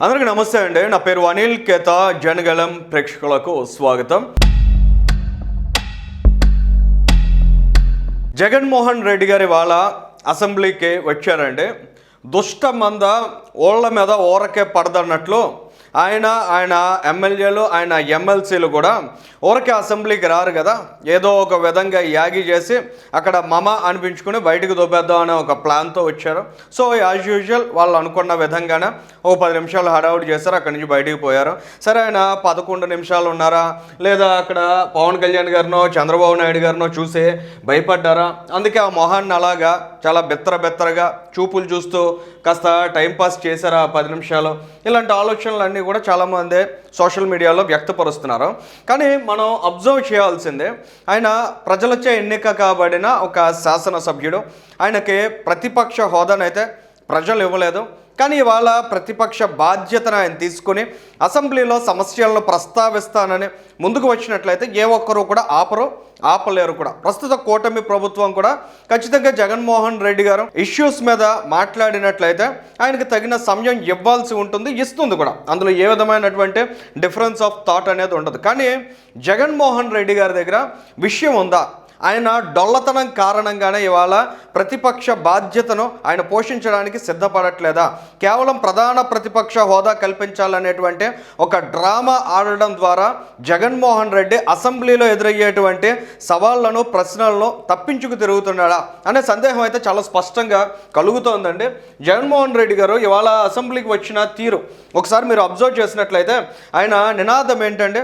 అందరికీ నమస్తే అండి. నా పేరు అనిల్ కేత. జనగలం ప్రేక్షకులకు స్వాగతం. జగన్మోహన్ రెడ్డి గారి వాళ్ళ అసెంబ్లీకి వచ్చారండి. దుష్ట మంద ఓళ్ళ మీద ఊరకే పడదన్నట్లు ఆయన ఎమ్మెల్యేలు ఆయన ఎమ్మెల్సీలు కూడా ఊరకే అసెంబ్లీకి రారు కదా, ఏదో ఒక విధంగా యాగి చేసి అక్కడ మమ అనిపించుకుని బయటకు దొబ్బేద్దాం అనే ఒక ప్లాన్తో వచ్చారు. సో యాజ్ యూజువల్ వాళ్ళు అనుకున్న విధంగానే ఓ 10 నిమిషాలు హడావుడి చేశారు, అక్కడి నుంచి బయటికి పోయారు. సరే, ఆయన 11 నిమిషాలు ఉన్నారా లేదా అక్కడ పవన్ కళ్యాణ్ గారినో చంద్రబాబు నాయుడు గారినో చూసి భయపడ్డారా? అందుకే ఆ మొహాన్ని అలాగా చాలా బెత్తరగా చూపులు చూస్తూ కాస్త టైంపాస్ చేశారా 10 నిమిషాలు? ఇలాంటి ఆలోచనలన్నీ కూడా చాలామంది సోషల్ మీడియాలో వ్యక్తపరుస్తున్నారు. కానీ మనం అబ్జర్వ్ చేయాల్సిందే, ఆయన ప్రజలచే ఎన్నిక కాబడిన ఒక శాసనసభ్యుడు. ఆయనకి ప్రతిపక్ష హోదానైతే ప్రజలు ఇవ్వలేదు. కానీ ఇవాళ ప్రతిపక్ష బాధ్యతను ఆయన తీసుకుని అసెంబ్లీలో సమస్యలను ప్రస్తావిస్తానని ముందుకు వచ్చినట్లయితే ఏ ఒక్కరూ కూడా ఆపలేరు కూడా. ప్రస్తుత కూటమి ప్రభుత్వం కూడా ఖచ్చితంగా జగన్మోహన్ రెడ్డి గారు ఇష్యూస్ మీద మాట్లాడినట్లయితే ఆయనకు తగిన సమయం ఇవ్వాల్సి ఉంటుంది, ఇస్తుంది కూడా. అందులో ఏ విధమైనటువంటి డిఫరెన్స్ ఆఫ్ థాట్ అనేది ఉండదు. కానీ జగన్మోహన్ రెడ్డి గారి దగ్గర విషయం ఉందా? ఆయన డొల్లతనం కారణంగానే ఇవాళ ప్రతిపక్ష బాధ్యతను ఆయన పోషించడానికి సిద్ధపడట్లేదా? కేవలం ప్రధాన ప్రతిపక్ష హోదా కల్పించాలనేటువంటి ఒక డ్రామా ఆడడం ద్వారా జగన్మోహన్ రెడ్డి అసెంబ్లీలో ఎదురయ్యేటువంటి సవాళ్లను ప్రశ్నలను తప్పించుకు తిరుగుతున్నాడా అనే సందేహం అయితే చాలా స్పష్టంగా కలుగుతోందండి. జగన్మోహన్ రెడ్డి గారు ఇవాళ అసెంబ్లీకి వచ్చిన తీరు ఒకసారి మీరు అబ్జర్వ్ చేసినట్లయితే ఆయన నినాదం ఏంటంటే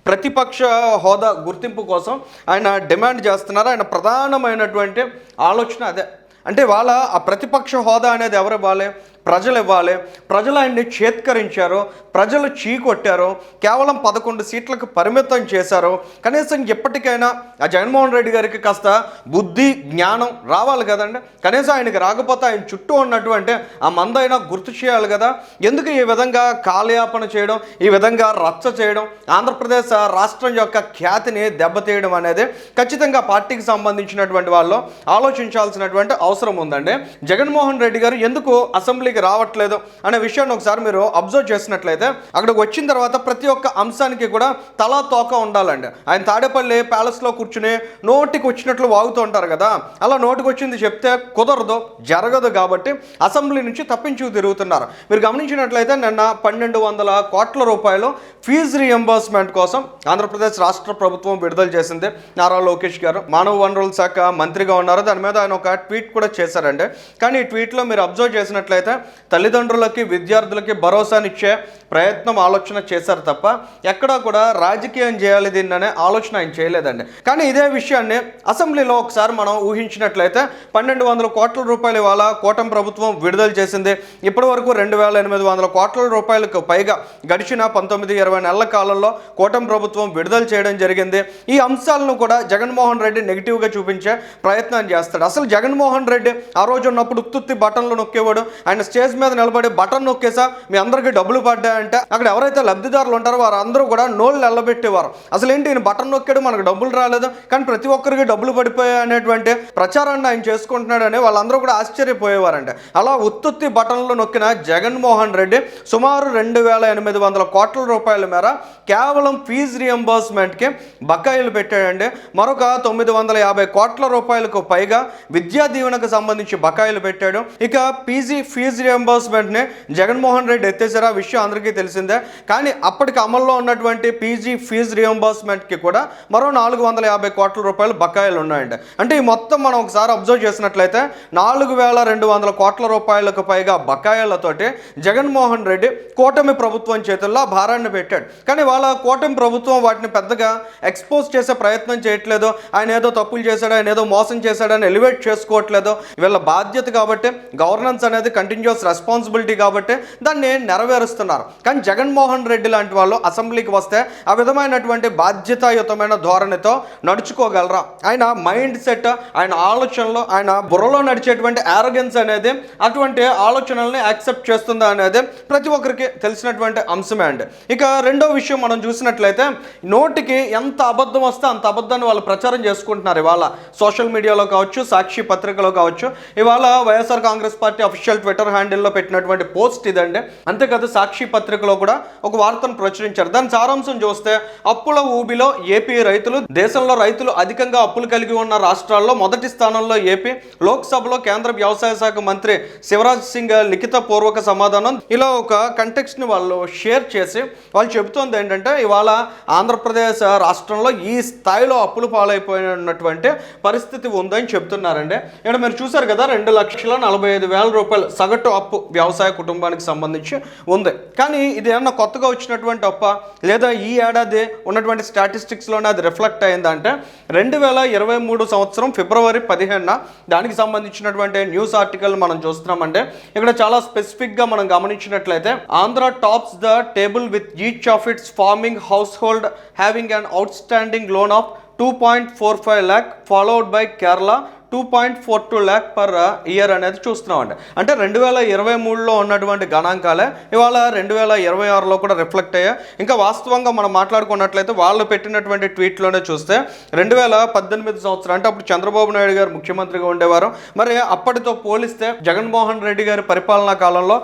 ప్రతిపక్ష హోదా గుర్తింపు కోసం ఆయన డిమాండ్ చేస్తున్నారు. ఆయన ప్రధానమైనటువంటి ఆలోచన అదే. అంటే వాళ్ళ ఆ ప్రతిపక్ష హోదా అనేది ఎవరు ఇవ్వాలి? ప్రజలు ఇవ్వాలి. ప్రజలు ఆయన్ని చేత్కరించారు, ప్రజలు చీకొట్టారు, కేవలం 11 సీట్లకు పరిమితం చేశారు. కనీసం ఎప్పటికైనా ఆ జగన్మోహన్ రెడ్డి గారికి కాస్త బుద్ధి జ్ఞానం రావాలి కదండి. కనీసం ఆయనకి రాకపోతే ఆయన చుట్టూ ఉన్నటువంటి ఆ మందైనా గుర్తు చేయాలి కదా. ఎందుకు ఈ విధంగా కాలయాపన చేయడం, ఈ విధంగా రచ్చ చేయడం, ఆంధ్రప్రదేశ్ రాష్ట్రం యొక్క ఖ్యాతిని దెబ్బతీయడం అనేది ఖచ్చితంగా పార్టీకి సంబంధించినటువంటి వాళ్ళు ఆలోచించాల్సినటువంటి అవసరం ఉందండి. జగన్మోహన్ రెడ్డి గారు ఎందుకు అసెంబ్లీ రావట్లేదు అనే విషయాన్ని ఒకసారి మీరు అబ్జర్వ్ చేసినట్లయితే అక్కడికి వచ్చిన తర్వాత ప్రతి ఒక్క అంశానికి కూడా తలా తోక ఉండాలండి. ఆయన తాడేపల్లి ప్యాలెస్లో కూర్చుని నోటికి వచ్చినట్లు వాగుతూ ఉంటారు కదా, అలా నోటికి వచ్చింది చెప్తే కుదరదు, జరగదు. కాబట్టి అసెంబ్లీ నుంచి తప్పించుకు తిరుగుతున్నారు. మీరు గమనించినట్లయితే నిన్న 1200 కోట్ల రూపాయలు ఫీజు రియంబర్స్మెంట్ కోసం ఆంధ్రప్రదేశ్ రాష్ట్ర ప్రభుత్వం విడుదల చేసింది. నారా లోకేష్ గారు మానవ వనరుల శాఖ మంత్రిగా ఉన్నారు. దాని మీద ఆయన ఒక ట్వీట్ కూడా చేశారండి. కానీ ఈ ట్వీట్లో మీరు అబ్జర్వ్ చేసినట్లయితే తల్లిదండ్రులకి విద్యార్థులకి భరోసానిచ్చే ప్రయత్నం ఆలోచన చేశారు తప్ప ఎక్కడా కూడా రాజకీయం చేయాలి దీన్ని అనే ఆలోచన ఆయన చేయలేదండి. కానీ ఇదే విషయాన్ని అసెంబ్లీలో ఒకసారి మనం ఊహించినట్లయితే 1200 కోట్ల రూపాయలు ఇవాళ కూటమి ప్రభుత్వం విడుదల చేసింది. ఇప్పటి వరకు 2800 కోట్ల రూపాయలకు పైగా గడిచిన 19-20 నెలల కాలంలో కూటమి ప్రభుత్వం విడుదల చేయడం జరిగింది. ఈ అంశాలను కూడా జగన్మోహన్ రెడ్డి నెగిటివ్గా చూపించే ప్రయత్నం చేస్తాడు. అసలు జగన్మోహన్ రెడ్డి ఆ రోజు ఉన్నప్పుడు ఉత్తుత్తి బటన్లు నొక్కేవాడు. ఆయన స్టేజ్ మీద నిలబడి బటన్ నొక్కేసా మీ అందరికీ డబ్బులు పడ్డాయంటే అక్కడ ఎవరైతే లబ్ధిదారులు ఉంటారో వారందరూ కూడా నోళ్ళు ఎల్లబెట్టేవారు. అసలు ఏంటి ఈయన బటన్ నొక్కాడు, మనకు డబ్బులు రాలేదు, కానీ ప్రతి ఒక్కరికి డబ్బులు పడిపోయాయి అనేటువంటి ప్రచారాన్ని ఆయన చేసుకుంటున్నాడని వాళ్ళందరూ కూడా ఆశ్చర్యపోయేవారండి. అలా ఉత్తుత్తి బటన్లు నొక్కిన జగన్మోహన్ రెడ్డి సుమారు 2800 కోట్ల రూపాయల మేర కేవలం ఫీజు రియంబర్స్మెంట్కి బకాయిలు పెట్టాడండి. మరొక 950 కోట్ల రూపాయలకు పైగా విద్యా దీవెనకు సంబంధించి బకాయిలు పెట్టాడు. ఇక పీజీ ఫీజు రియంబర్స్మెంట్ని జగన్మోహన్ రెడ్డి ఎత్తేసారు, ఆ విషయం అందరికీ తెలిసిందే. కానీ అప్పటికి అమల్లో ఉన్నటువంటి పీజీ ఫీజు రియంబర్స్మెంట్కి కూడా మరో 450 కోట్ల రూపాయలు బకాయిలు ఉన్నాయండి. అంటే ఈ మొత్తం మనం ఒకసారి అబ్జర్వ్ చేసినట్లయితే 4200 కోట్ల రూపాయలకు పైగా బకాయిలతోటి జగన్మోహన్ రెడ్డి కూటమి ప్రభుత్వం చేతుల్లో భారాన్ని పెట్టాడు. కానీ వాళ్ళ కూటమి ప్రభుత్వం వాటిని పెద్దగా ఎక్స్పోజ్ చేసే ప్రయత్నం చేయట్లేదు. ఆయన ఏదో తప్పులు చేశాడు, ఆయన ఏదో మోసం చేశాడని ఎలివేట్ చేసుకోవట్లేదు. వీళ్ళ బాధ్యత కాబట్టి, గవర్నెన్స్ అనేది కంటిన్యూస్ రెస్పాన్సిబిలిటీ కాబట్టి దాన్ని నెరవేరుస్తున్నారు. కానీ జగన్మోహన్ రెడ్డి లాంటి వాళ్ళు అసెంబ్లీకి వస్తే ఆ విధమైనటువంటి బాధ్యతాయుతమైన ధోరణితో నడుచుకోగలరా? ఆయన మైండ్ సెట్, ఆయన ఆలోచనలు, ఆయన బుర్రలో నడిచేటువంటి ఆరోగెన్స్ అనేది అటువంటి ఆలోచనల్ని యాక్సెప్ట్ చేస్తుందా అనేది ప్రతి ఒక్కరికి తెలిసినటువంటి అంశమే అండి. ఇక రెండో విషయం మనం చూసినట్లయితే నోటికి ఎంత అబద్ధం వస్తే అంత అబద్ధాన్ని వాళ్ళు ప్రచారం చేసుకుంటున్నారు. ఇవాళ సోషల్ మీడియాలో కావచ్చు, సాక్షి పత్రికలో కావచ్చు, ఇవాళ వైఎస్ఆర్ కాంగ్రెస్ పార్టీ అఫీషియల్ ట్విట్టర్ హ్యాండిల్లో పెట్టినటువంటి పోస్ట్ ఇదండి. అంతేకాదు సాక్షి పత్రికలో కూడా ఒక వార్తను ప్రచురించారు. దాని సారాంశం చూస్తే అప్పుల ఊబిలో ఏపీ రైతులు, దేశంలో రైతులు అధికంగా అప్పులు కలిగి ఉన్న రాష్ట్రాల్లో మొదటి స్థానంలో ఏపీ, లోక్సభలో కేంద్ర వ్యవసాయ శాఖ మంత్రి శివరాజ్ సింగ్ లిఖిత పూర్వక సమాధానం, ఇలా ఒక కంటెక్స్ట్ ని వాళ్ళు షేర్ చేసి వాళ్ళు చెబుతోంది ఏంటంటే ఇవాళ ఆంధ్రప్రదేశ్ రాష్ట్రంలో ఈ స్థాయిలో అప్పులు పాలైపోయినటువంటి పరిస్థితి ఉందని చెప్తున్నారండి. ఇక్కడ మీరు చూసారు కదా, 2,45,000 రూపాయలు సగటు అప్పు వ్యవసాయ కుటుంబానికి సంబంధించి ఉంది. కానీ ఇది ఏమన్నా కొత్తగా వచ్చినటువంటి అప్ప, లేదా ఈ ఏడాది ఉన్నటువంటి స్టాటిస్టిక్స్లోనే అది రిఫ్లెక్ట్ అయిందంటే 2023 సంవత్సరం ఫిబ్రవరి 15న దానికి సంబంధించినటువంటి న్యూస్ ఆర్టికల్ మనం చూస్తున్నామంటే ఇక్కడ చాలా స్పెసిఫిక్గా మనం గమనించినట్లయితే Andhra tops the table with each of it's farming house hold having an outstanding loan of 2.45 lakh followed by Kerala 2.42 lakh per year అనేది చూస్తున్నామండి. అంటే 2023లో ఉన్నటువంటి గణాంకాలే ఇవాళ 2026లో కూడా రిఫ్లెక్ట్ అయ్యాయి. ఇంకా వాస్తవంగా మనం మాట్లాడుకున్నట్లయితే వాళ్ళు పెట్టినటువంటి ట్వీట్లోనే చూస్తే 2018 సంవత్సరం అంటే అప్పుడు చంద్రబాబు నాయుడు గారు ముఖ్యమంత్రిగా ఉండేవారు. మరి అప్పటితో పోలిస్తే జగన్మోహన్ రెడ్డి గారి పరిపాలనా కాలంలో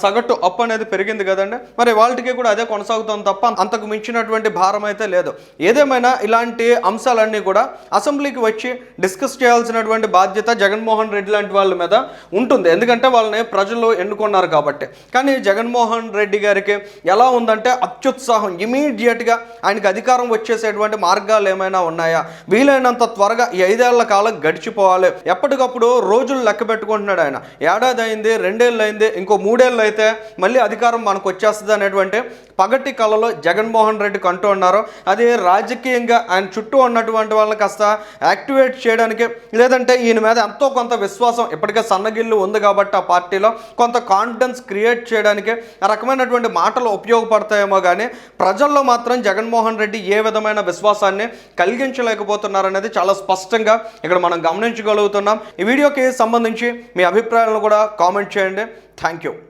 సగటు అప్పు అనేది పెరిగింది కదండి. మరి వాళ్ళకి కూడా అదే కొనసాగుతుంది తప్ప అంతకు మించినటువంటి భారం అయితే లేదు. ఏదేమైనా ఇలాంటి అంశాలన్నీ కూడా అసెంబ్లీకి వచ్చి డిస్కస్ చేయాల్సినటువంటి బాధ్యత జగన్మోహన్ రెడ్డి లాంటి వాళ్ళ మీద ఉంటుంది. ఎందుకంటే వాళ్ళని ప్రజలు ఎన్నుకున్నారు కాబట్టి. కానీ జగన్మోహన్ రెడ్డి గారికి ఎలా ఉందంటే అత్యుత్సాహం, ఇమీడియట్గా ఆయనకి అధికారం వచ్చేసేటువంటి మార్గాలు ఏమైనా ఉన్నాయా, వీలైనంత త్వరగా ఈ 5 ఏళ్ల కాలం గడిచిపోవాలి, ఎప్పటికప్పుడు రోజులు లెక్క పెట్టుకుంటున్నాడు ఆయన. ఏడాది అయింది, 2 ఏళ్ళు అయింది, ఇంకో 3 ఏళ్ళు అయితే మళ్ళీ అధికారం మనకు వచ్చేస్తుంది అనేటువంటి పగటి కళలో జగన్మోహన్ రెడ్డి కంటూ ఉన్నారు. అది రాజకీయంగా ఆయన చుట్టూ ఉన్నటువంటి వాళ్ళని కాస్త యాక్టివేట్ చేయడానికి, లేదంటే ఈయన మీద ఎంతో కొంత విశ్వాసం ఇప్పటికే సన్నగిల్లు ఉంది కాబట్టి ఆ పార్టీలో కొంత కాన్ఫిడెన్స్ క్రియేట్ చేయడానికి ఆ రకమైనటువంటి మాటలు ఉపయోగపడతాయేమో కానీ ప్రజల్లో మాత్రం జగన్మోహన్ రెడ్డి ఏ విధమైన విశ్వాసాన్ని కలిగించలేకపోతున్నారనేది చాలా స్పష్టంగా ఇక్కడ మనం గమనించగలుగుతున్నాం. ఈ వీడియోకి సంబంధించి మీ అభిప్రాయాలను కూడా కామెంట్ చేయండి. Thank you.